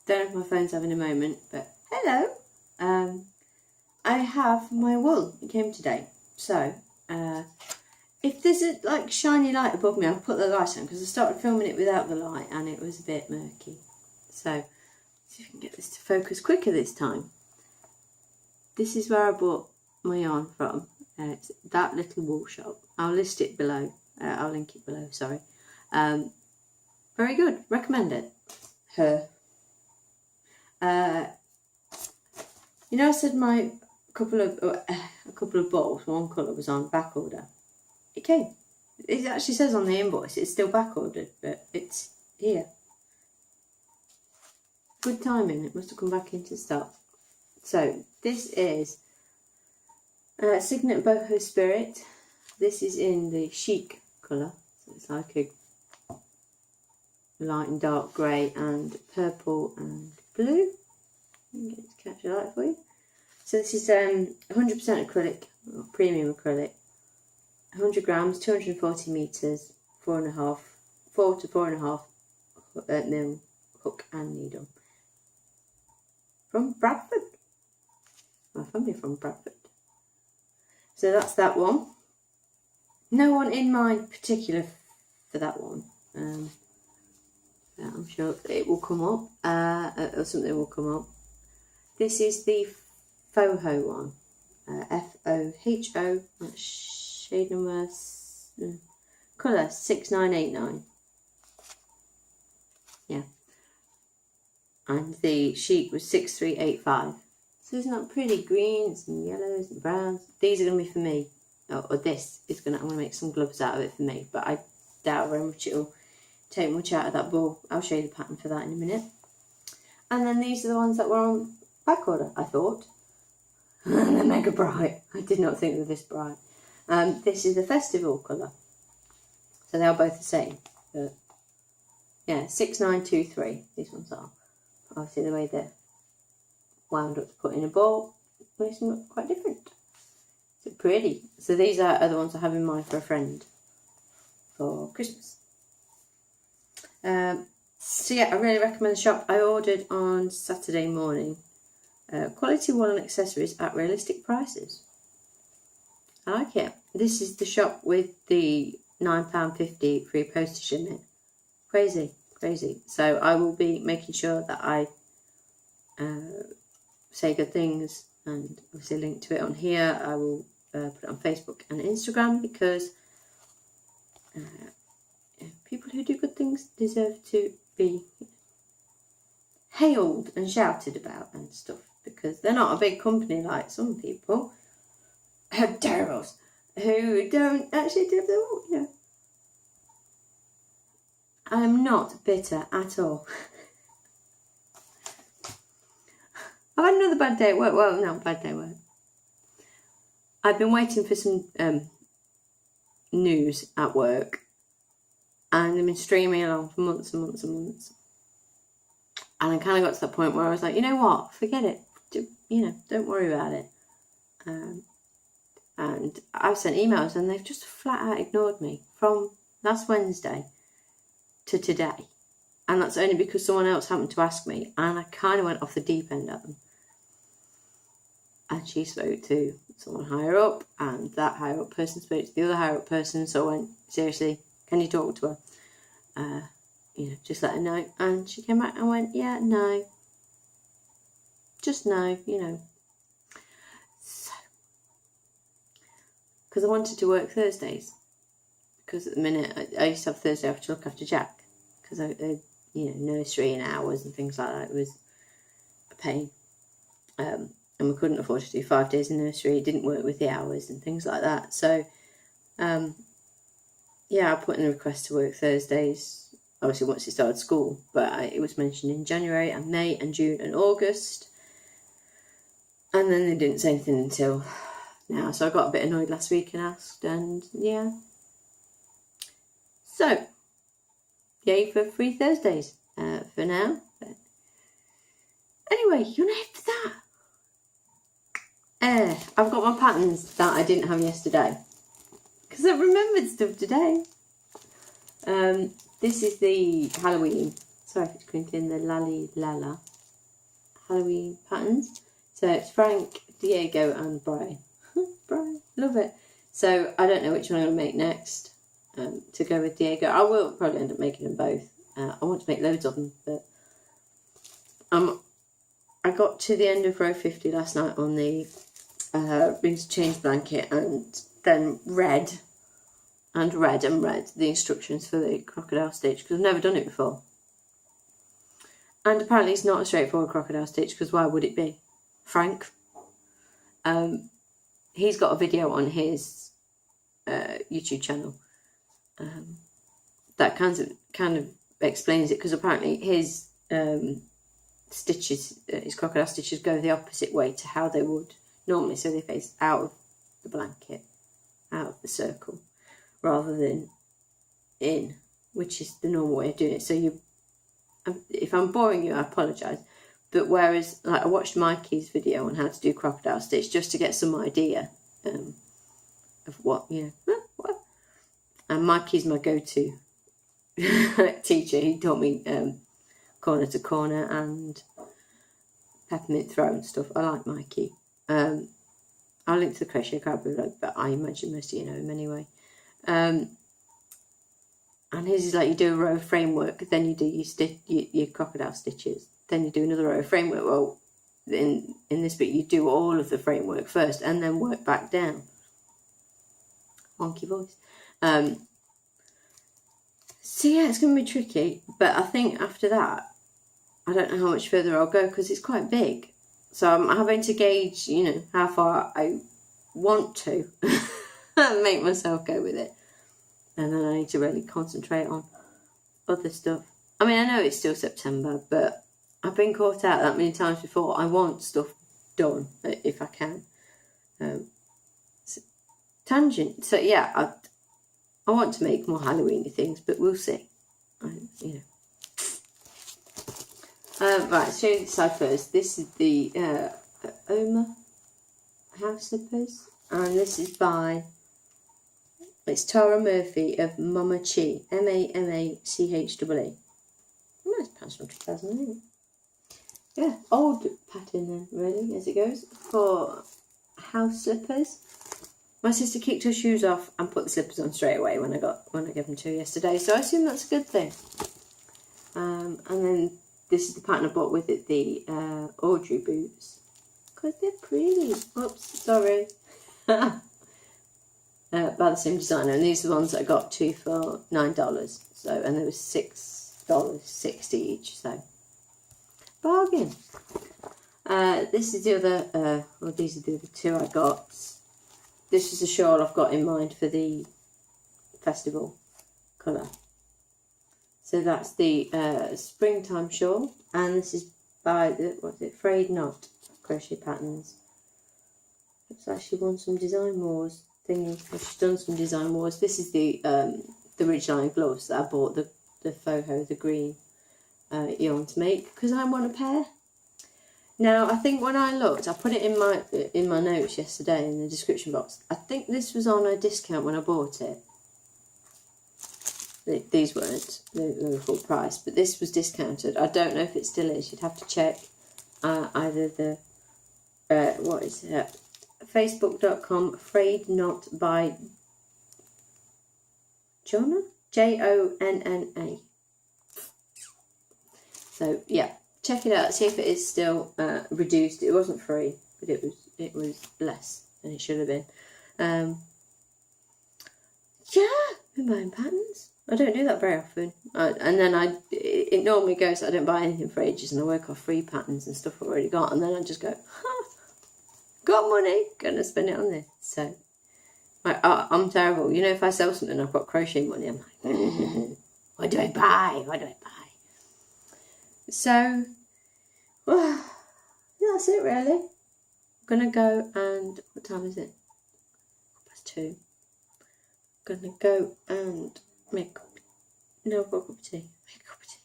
Don't know if my phone's having a moment, but hello. I have my wool. It came today. So, if there's a like shiny light above me, I'll put the light on because I started filming it without the light and it was a bit murky. So, see if I can get this to focus quicker this time. This is where I bought my yarn from. It's that little wool shop. I'll list it below. I'll link it below, sorry. Very good. Recommend it. Her. You know, I said a couple of bottles, one colour was on back order. It came. It actually says on the invoice it's still back ordered, but it's here. Good timing. It must have come back into stock. So this is Signet Boho Spirit. This is in the chic colour. So it's like a light and dark grey and purple and blue. Get it to catch a light for you. So this is 100% acrylic, or premium acrylic, 100 grams, 240 metres, 4 to 4.5 mil hook and needle. From Bradford. My family from Bradford. So that's that one. No one in mind particular for that one. I'm sure it will come up, or something will come up. This is the Foho one, F-O-H-O, shade number, colour 6989. Yeah. And the sheet was 6385. So isn't that pretty? Greens and yellows and browns. These are going to be for me. Or this is I'm going to make some gloves out of it for me. But I doubt very much it'll take much out of that ball. I'll show you the pattern for that in a minute. And then these are the ones that were on back order, I thought. And they're mega bright. I did not think they were this bright. This is the festival colour. So they are both the same. But yeah, 6923. These ones are. Obviously the way they're wound up to put in a ball makes them look quite different. So pretty. So these are the ones I have in mind for a friend for Christmas. So yeah, I really recommend the shop. I ordered on Saturday morning. Quality wool and accessories at realistic prices. I like it. This is the shop with the £9.50 free postage in it. Crazy, crazy. So I will be making sure that I say good things and obviously link to it on here. I will put it on Facebook and Instagram because people who do good things deserve to be hailed and shouted about and stuff, because they're not a big company like some people, terribles, who don't actually do their work, you know. I am not bitter at all. I've had another bad day at work. Well, no, bad day at work. I've been waiting for some news at work, and they've been streaming along for months and months and months. And I kind of got to that point where I was like, you know what, forget it. Don't worry about it. And I've sent emails and they've just flat out ignored me from last Wednesday to today. And that's only because someone else happened to ask me, and I kind of went off the deep end at them. And she spoke to someone higher up, and that higher up person spoke to the other higher up person. So I went, seriously, can you talk to her? Just let her know. And she came back and went, yeah, no. Just no, So, because I wanted to work Thursdays. Because at the minute, I used to have Thursday off to look after Jack. Because, nursery and hours and things like that, it was a pain. And we couldn't afford to do 5 days in nursery. It didn't work with the hours and things like that. So, I put in a request to work Thursdays. Obviously, once he started school, but it was mentioned in January and May and June and August. And then they didn't say anything until now. So I got a bit annoyed last week and asked, and yeah. So, yay for free Thursdays for now. But anyway, you want to head for that? I've got my patterns that I didn't have yesterday, because I remembered stuff today. This is the Halloween. Sorry if it's printing the Lally Lala. Halloween patterns. So it's Frank, Diego and Brian. Brian, love it. So I don't know which one I'm going to make next to go with Diego. I will probably end up making them both. I want to make loads of them, but I got to the end of row 50 last night on the Rings Change blanket, and then read the instructions for the crocodile stitch, because I've never done it before. And apparently it's not a straightforward crocodile stitch, because why would it be? Frank, he's got a video on his YouTube channel that kind of explains it, because apparently his stitches, his crocodile stitches, go the opposite way to how they would normally. So they face out of the blanket, out of the circle, rather than in, which is the normal way of doing it. So if I'm boring you, I apologise. But whereas, like, I watched Mikey's video on how to do crocodile stitch just to get some idea of what, what. And Mikey's my go-to teacher. He taught me corner to corner and peppermint throw and stuff. I like Mikey. I'll link to the crochet card below, but I imagine most of you know him anyway. And his is like, you do a row of framework, then you do your crocodile stitches, then you do another row of framework. Well, in this bit, you do all of the framework first and then work back down. Wonky voice. So yeah, it's going to be tricky, but I think after that, I don't know how much further I'll go, because it's quite big. So I'm having to gauge, how far I want to make myself go with it. And then I need to really concentrate on other stuff. I mean, I know it's still September, but I've been caught out that many times before. I want stuff done if I can. Tangent. So yeah, I want to make more Halloweeny things, but we'll see. Right, show you this side first. This is the Oma house slippers, and this is by, it's Tara Murphy of Mama Chi, MAMACHEE. Nice pants from 2008. Yeah, old pattern then, really, as it goes, for house slippers. My sister kicked her shoes off and put the slippers on straight away when I gave them to her yesterday, so I assume that's a good thing. And then this is the pattern I bought with it, the Audrey boots, because they're pretty. Oops, sorry. By the same designer, and these are the ones that I got two for $9. So, and there was $6.60 each. So, bargain. This is the other. These are the other two I got. This is the shawl I've got in mind for the festival colour. So that's the springtime shawl, and this is by the Frayed Knot Crochet Patterns. Looks like she won some Design Wars thingy. She's done some Design Wars. This is the Ridgeline gloves that I bought the Foho, the green yarn to make, because I want a pair. Now I think when I looked, I put it in my notes yesterday in the description box. I think this was on a discount when I bought it. These weren't, they were full price, but this was discounted. I don't know if it still is. You'd have to check either the what is it? Facebook.com Frayed Knot by Jonna, Jonna. So yeah, check it out. See if it is still reduced. It wasn't free, but it was less than it should have been. Yeah, been buying patterns. I don't do that very often, and then it normally goes, I don't buy anything for ages, and I work off free patterns and stuff I've already got, and then I just go, got money, gonna spend it on this. So I'm terrible. If I sell something, I've got crochet money, I'm like, what do I buy? So, well, that's it really. I'm gonna go and, what time is it? 2:30. Gonna go and make a cup of tea. Make a cup of tea.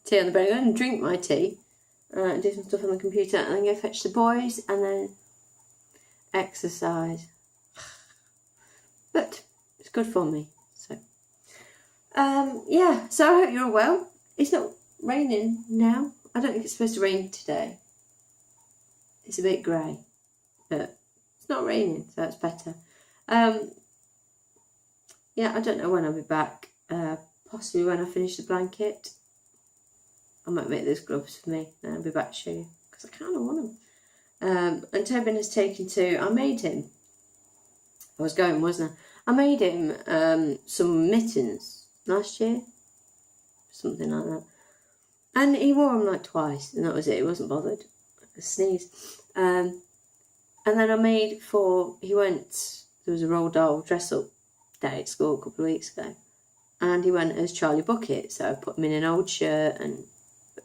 Tea on the bed. I'm going to drink my tea and do some stuff on the computer, and then go fetch the boys and then exercise. But it's good for me. So, yeah. So I hope you're well. It's not raining now. I don't think it's supposed to rain today. It's a bit grey, but it's not raining, so it's better. Yeah, I don't know when I'll be back. Possibly when I finish the blanket. I might make those gloves for me, and I'll be back to show you, because I kind of want them. And Tobin has taken to, I made him, I was going, wasn't I? I made him some mittens last year, something like that. And he wore them like twice, and that was it. He wasn't bothered. A sneeze. And then I made he went, there was a Roald Dahl dress-up day at school a couple of weeks ago. And he went as Charlie Bucket, so I put him in an old shirt and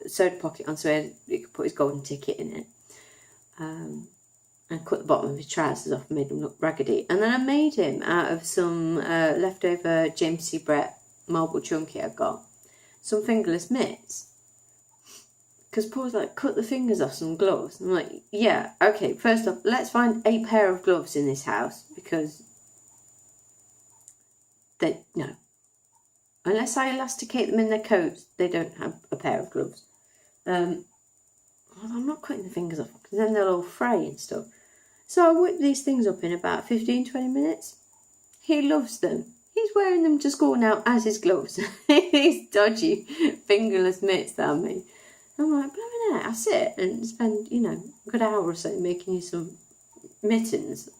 sewed a pocket on so he could put his golden ticket in it. And cut the bottom of his trousers off and made him look raggedy. And then I made him out of some leftover James C. Brett marble chunky I got. Some fingerless mitts. Because Paul's like, cut the fingers off some gloves. I'm like, yeah, okay, first off, let's find a pair of gloves in this house. Because no. Unless I elasticate them in their coats, they don't have a pair of gloves. I'm not cutting the fingers off, because then they'll all fray and stuff. So I whip these things up in about 15-20 minutes. He loves them. He's wearing them to school now as his gloves. These dodgy fingerless mitts that I made. I'm like, blooming heck, I sit and spend, a good hour or so making you some mittens.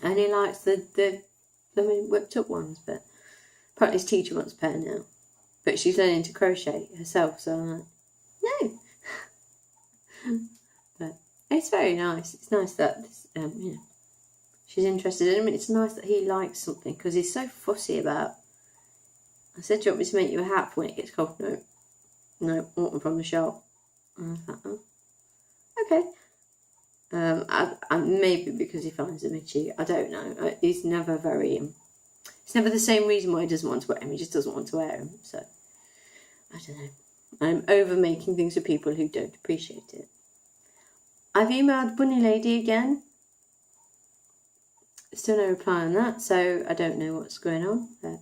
And he likes the whipped up ones, but apparently his teacher wants a pair now. But she's learning to crochet herself, so I'm like, no. But it's very nice. It's nice that she's interested in him. It's nice that he likes something, because he's so fussy about. I said, do you want me to make you a hat for when it gets cold? No, I want them from the shop. And I was like, oh, okay. I maybe because he finds them itchy. I don't know. He's never very. It's never the same reason why he doesn't want to wear them. He just doesn't want to wear them. So I don't know. I'm over making things for people who don't appreciate it. I've emailed Bunny Lady again. Still no reply on that, so I don't know what's going on. But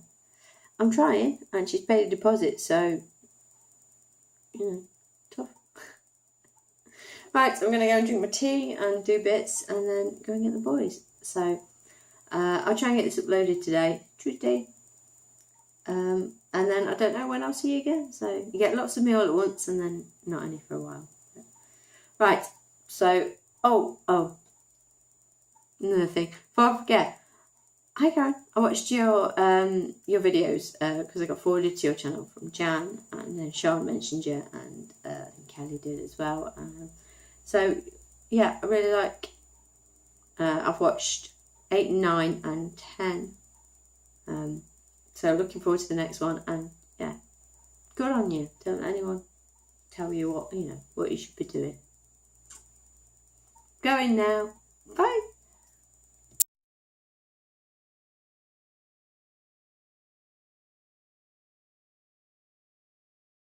I'm trying, and she's paid a deposit, so tough. Right, I'm going to go and drink my tea and do bits, and then go and get the boys. So I'll try and get this uploaded today, Tuesday. And then I don't know when I'll see you again. So you get lots of me all at once, and then not any for a while. Right, so, oh, another thing. Before I forget, hi Karen, I watched your videos because I got forwarded to your channel from Jan, and then Sean mentioned you, and Kelly did as well. So yeah, I really like. I've watched 8, 9, and 10. So looking forward to the next one, and yeah, good on you. Don't let anyone tell you what you should be doing. Going now.